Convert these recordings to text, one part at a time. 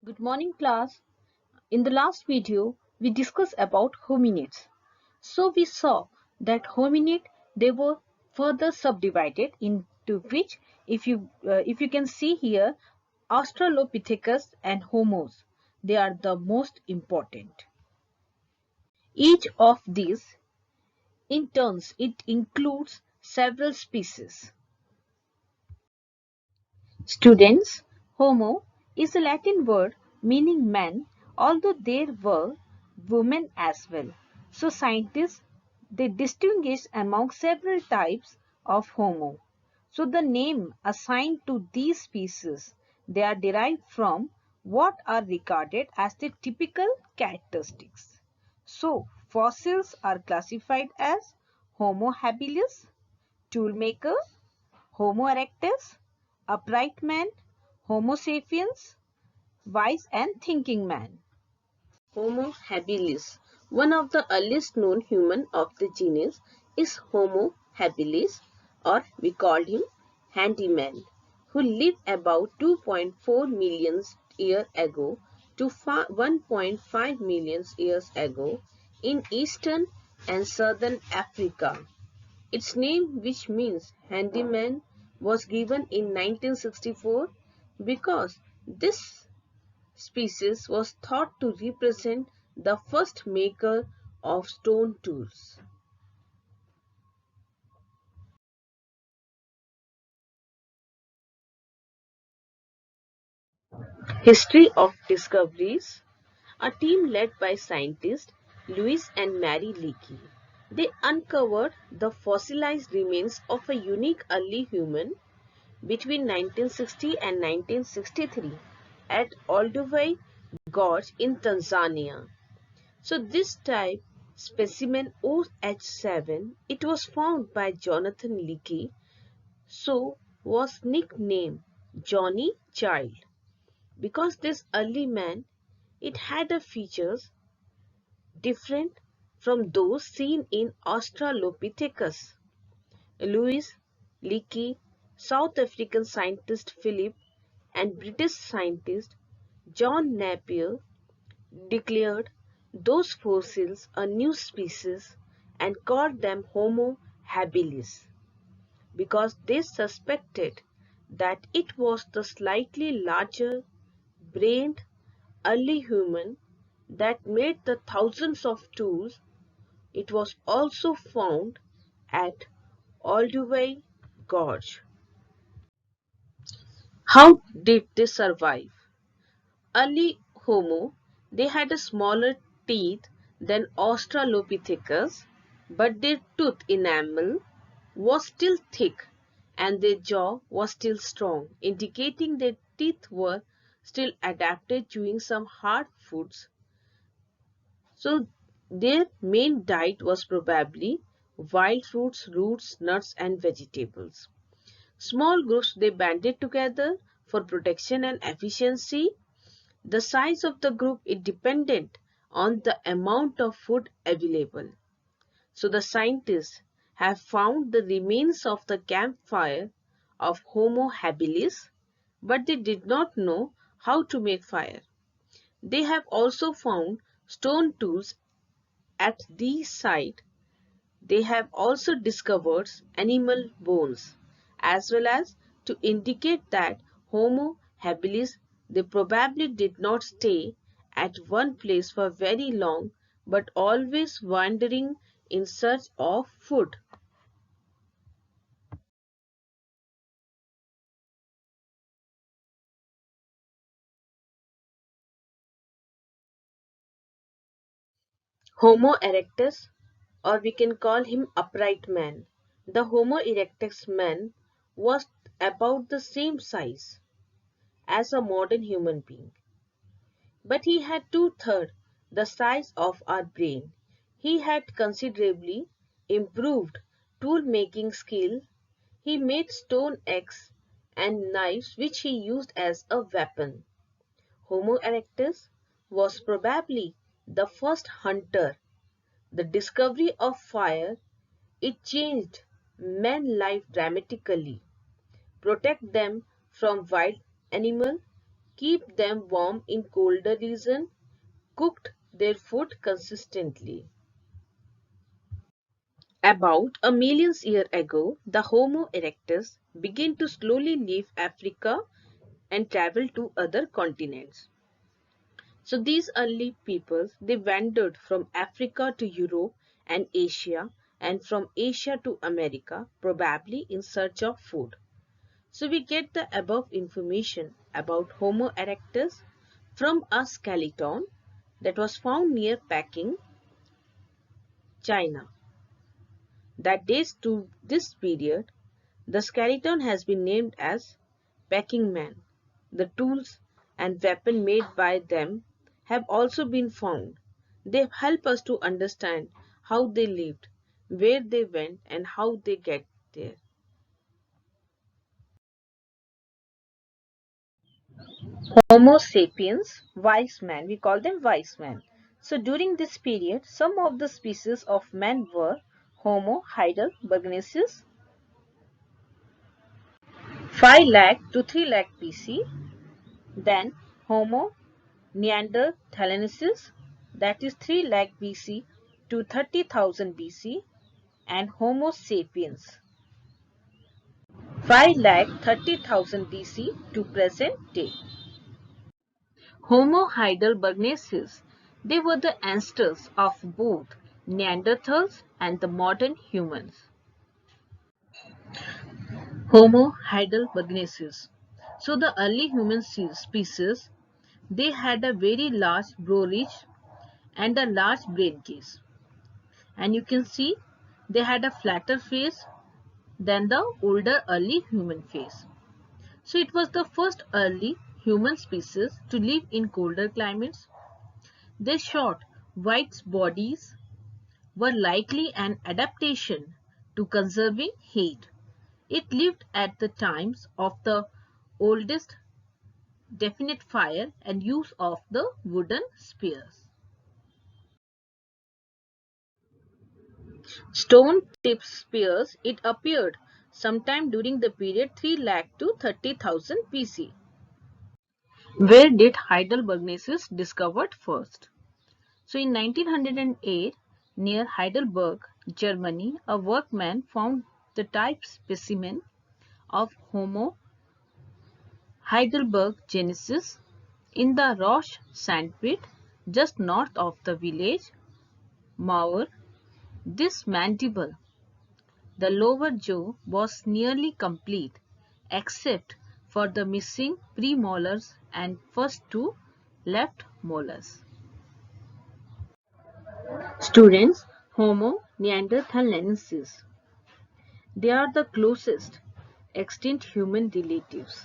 Good morning, class. In the last video, we discussed about hominids. So we saw that hominid they were further subdivided into which, if you can see here, Australopithecus and Homos, they are the most important. Each of these, in turns, it includes several species. Students, Homo is a Latin word meaning man, although there were women as well. So scientists they distinguish among several types of Homo. So the name assigned to these species they are derived from what are regarded as the typical characteristics. So fossils are classified as Homo habilis, toolmaker, Homo erectus, upright man, Homo sapiens, wise and thinking man. Homo habilis. One of the earliest known human of the genus is Homo habilis, or we called him handyman, who lived about 2.4 million years ago to 1.5 million years ago in eastern and southern Africa. Its name, which means handyman, was given in 1964 because this species was thought to represent the first maker of stone tools. History of discoveries. A team led by scientists Louis and Mary Leakey. They uncovered the fossilized remains of a unique early human between 1960 and 1963 at Olduvai Gorge in Tanzania. So this type specimen OH7, it was found by Jonathan Leakey, so was nicknamed Johnny Child because this early man it had a features different from those seen in Australopithecus. Louis Leakey, South African scientist Philip and British scientist John Napier declared those fossils a new species and called them Homo habilis because they suspected that it was the slightly larger brained early human that made the thousands of tools. It was also found at Olduvai Gorge. How did they survive? Early Homo, they had a smaller teeth than Australopithecus, but their tooth enamel was still thick and their jaw was still strong, indicating their teeth were still adapted chewing some hard foods. So their main diet was probably wild fruits, roots, nuts and vegetables. Small groups they banded together for protection and efficiency. The size of the group is dependent on the amount of food available. So the scientists have found the remains of the campfire of Homo habilis, but they did not know how to make fire. They have also found stone tools at the site. They have also discovered animal bones as well as to indicate that Homo habilis they probably did not stay at one place for very long but always wandering in search of food. Homo erectus, or we can call him upright man. The Homo erectus man was about the same size as a modern human being. But he had two-thirds the size of our brain. He had considerably improved tool-making skill. He made stone axe and knives which he used as a weapon. Homo erectus was probably the first hunter. The discovery of fire, it changed man's life dramatically. Protect them from wild animals keep them warm in colder regions, cooked their food consistently. About a million years ago, the Homo erectus began to slowly leave Africa and travel to other continents. So these early peoples, they wandered from Africa to Europe and Asia, and from Asia to America, probably in search of food. So we get the above information about Homo erectus from a skeleton that was found near Peking, China. That dates to this period. The skeleton has been named as Peking Man. The tools and weapons made by them have also been found. They help us to understand how they lived, where they went, and how they get there. Homo sapiens, wise man, we call them wise men. So during this period, some of the species of man were Homo heidelbergensis, 5 lakh to 3 lakh BC, then Homo neanderthalensis, that is 3 lakh BC to 30,000 BC, and Homo sapiens, 5 lakh 30,000 BC to present day. Homo heidelbergensis, they were the ancestors of both Neanderthals and the modern humans. Homo heidelbergensis. So the early human species, they had a very large brow-ridge and a large brain case. And you can see they had a flatter face than the older early human face. So it was the first early human species to live in colder climates. Their short, white bodies were likely an adaptation to conserving heat. It lived at the times of the oldest definite fire and use of the wooden spears. Stone-tipped spears, it appeared sometime during the period 3 lakh to 30,000 BC. Where did Heidelbergensis discovered first? So in 1908, near Heidelberg, Germany, a workman found the type specimen of Homo heidelbergensis in the Roche sandpit just north of the village Mauer. This mandible, the lower jaw, was nearly complete except for the missing premolars and first two left molars. Students, Homo neanderthalensis. They are the closest extinct human relatives.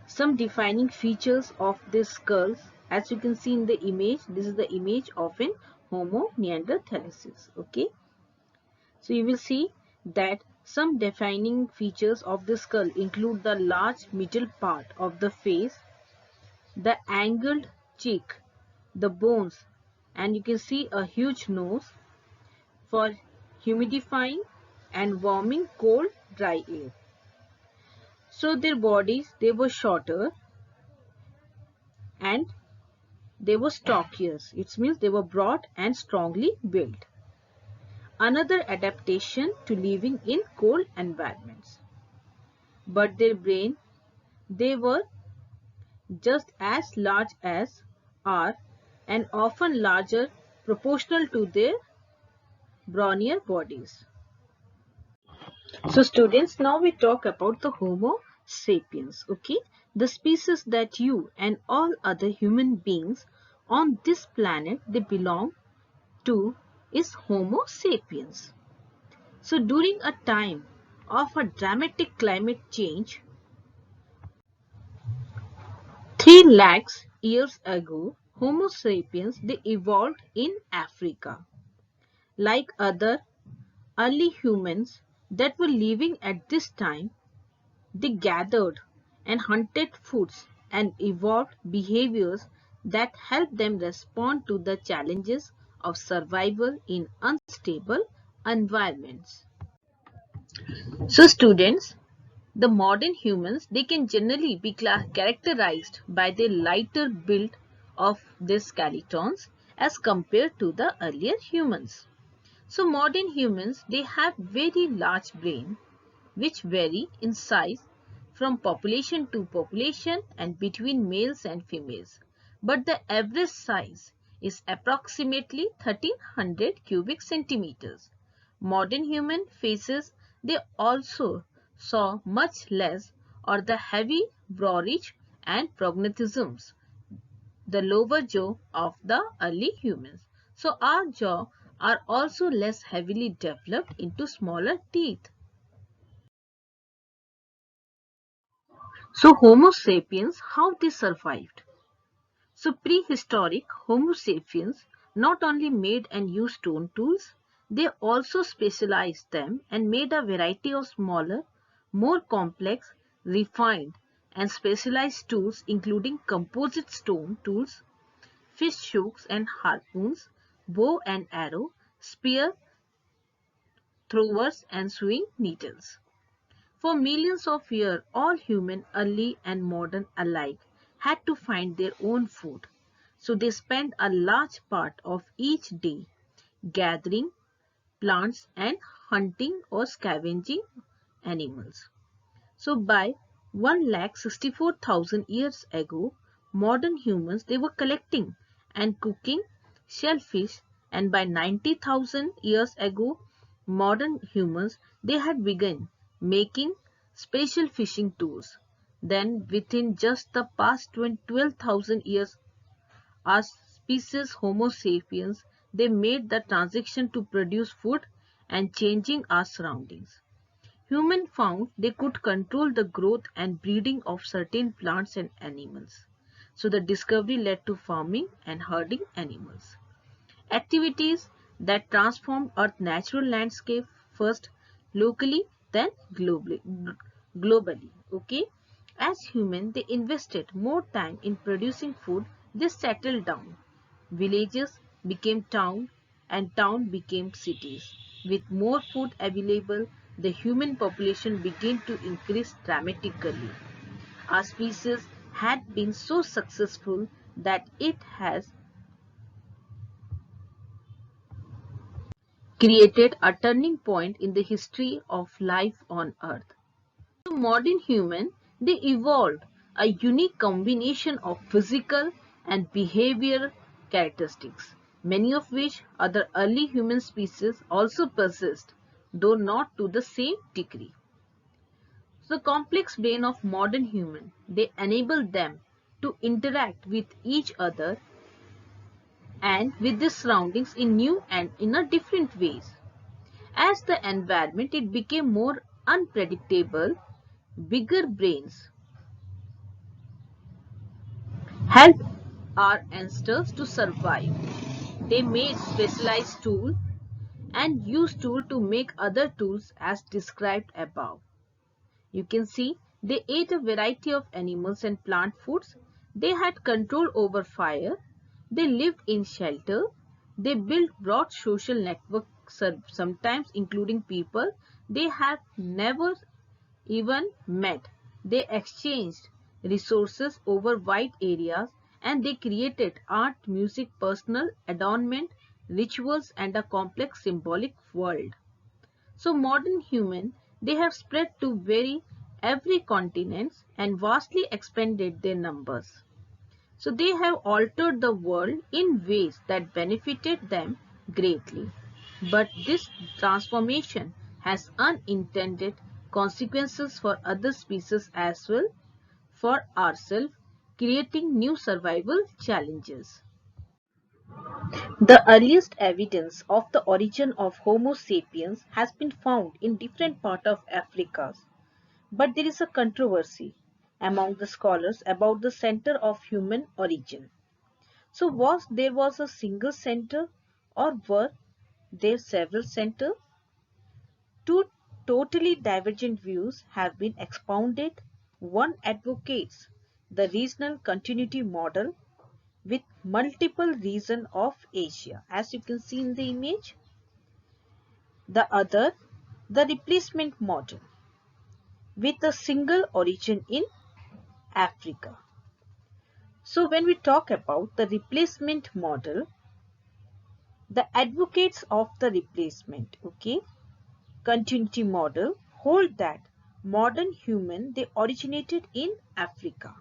Some defining features of these skulls, as you can see in the image, this is the image of an Homo neanderthalensis. Okay, so you will see that some defining features of the skull include the large middle part of the face, the angled cheek, the bones, and you can see a huge nose for humidifying and warming cold, dry air. So their bodies, they were shorter and they were stockier. It means they were broad and strongly built. Another adaptation to living in cold environments. But their brain, they were just as large as are and often larger proportional to their brawnier bodies. So students, now we talk about the Homo sapiens, okay? The species that you and all other human beings on this planet they belong to is Homo sapiens. So during a time of a dramatic climate change, 3 lakhs years ago, Homo sapiens they evolved in Africa. Like other early humans that were living at this time, they gathered and hunted foods and evolved behaviors that helped them respond to the challenges of survival in unstable environments. So students, The modern humans, they can generally be characterized by the lighter build of their skeletons as compared to the earlier humans. So modern humans, they have very large brain which vary in size from population to population and between males and females. But the average size is approximately 1300 cubic centimeters. Modern human faces, they also saw much less or the heavy browage and prognathisms, the lower jaw of the early humans. So our jaw are also less heavily developed into smaller teeth. So Homo sapiens, how they survived? So prehistoric Homo sapiens not only made and used stone tools, they also specialized them and made a variety of smaller, more complex, refined and specialized tools including composite stone tools, fish hooks and harpoons, bow and arrow, spear throwers and sewing needles. For millions of years, all human, early and modern alike, had to find their own food. So they spent a large part of each day gathering plants and hunting or scavenging animals. So by 1,64,000 years ago, modern humans, they were collecting and cooking shellfish, and by 90,000 years ago, modern humans, they had begun making special fishing tools. Then within just the past 12,000 years, our species Homo sapiens, they made the transition to produce food and changing our surroundings. Humans found they could control the growth and breeding of certain plants and animals. So the discovery led to farming and herding animals. Activities that transformed Earth's natural landscape first locally, then globally. Okay, as humans, they invested more time in producing food. They settled down. Villages became town and town became cities. With more food available, the human population began to increase dramatically. Our species had been so successful that it has created a turning point in the history of life on Earth. The modern human, they evolved a unique combination of physical and behavioral characteristics, many of which other early human species also possessed, though not to the same degree. So the complex brain of modern human, they enable them to interact with each other and with their surroundings in new and in a different ways. As the environment it became more unpredictable, bigger brains helped our ancestors to survive. They made specialized tools and used tools to make other tools as described above. You can see they ate a variety of animals and plant foods. They had control over fire. They lived in shelter. They built broad social networks, sometimes including people they had never even met. They exchanged resources over wide areas and they created art, music, personal adornment, rituals and a complex symbolic world. So modern human, they have spread to every continent and vastly expanded their numbers. So they have altered the world in ways that benefited them greatly. But this transformation has unintended consequences for other species as well, for ourselves, creating new survival challenges. The earliest evidence of the origin of Homo sapiens has been found in different parts of Africa, but there is a controversy among the scholars about the center of human origin. So was a single center or were there several centers? Two totally divergent views have been expounded. One advocates the regional continuity model with multiple regions of Asia, as you can see in the image. The other, the replacement model, with a single origin in Africa. So when we talk about the replacement model, the advocates of the replacement, continuity model hold that modern human, they originated in Africa.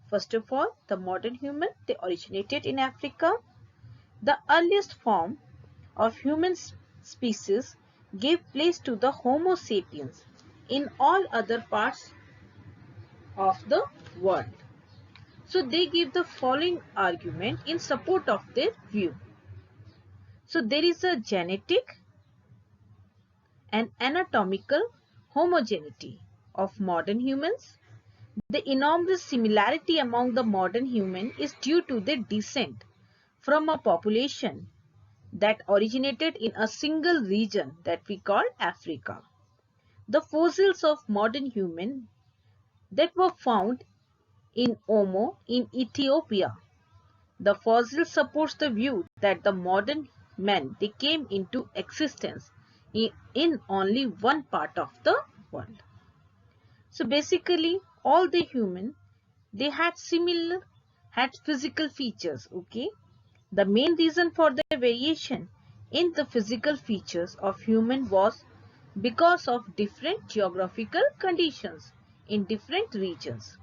First of all, the modern human, they originated in Africa. The earliest form of human species gave place to the Homo sapiens in all other parts of the world. So they give the following argument in support of their view. So there is a genetic and anatomical homogeneity of modern humans. The enormous similarity among the modern human is due to their descent from a population that originated in a single region that we call Africa. The fossils of modern human that were found in Omo in Ethiopia. The fossil supports the view that the modern men, they came into existence in only one part of the world. So basically all the human, they had physical features. The main reason for the variation in the physical features of human was because of different geographical conditions in different regions.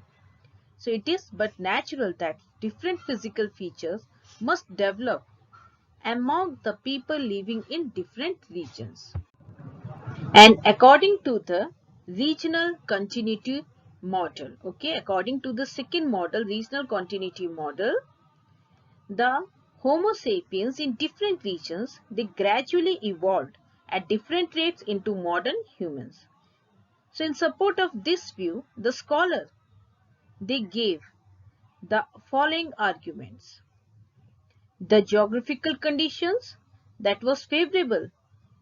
So it is but natural that different physical features must develop among the people living in different regions. And according to the regional continuity model, according to the second model, regional continuity model, the Homo sapiens in different regions, they gradually evolved at different rates into modern humans. So in support of this view, the scholar, they gave the following arguments. The geographical conditions that was favorable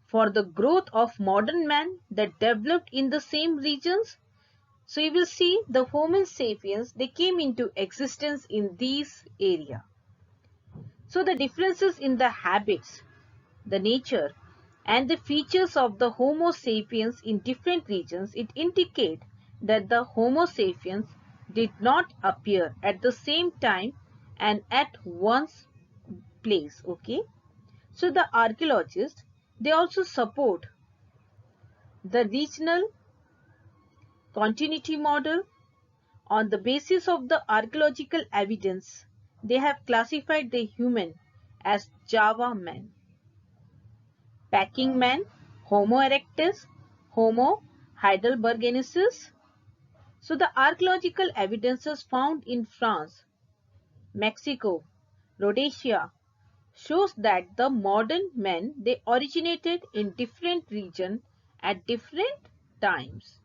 for the growth of modern man that developed in the same regions. So you will see the Homo sapiens, they came into existence in these areas. So the differences in the habits, the nature and the features of the Homo sapiens in different regions, it indicate that the Homo sapiens did not appear at the same time and at one's place. So the archaeologists, they also support the regional continuity model. On the basis of the archaeological evidence, they have classified the human as Java man, packing man, Homo erectus, Homo heidelbergensis. So the archaeological evidences found in France, Mexico, Rhodesia shows that the modern men, they originated in different regions at different times.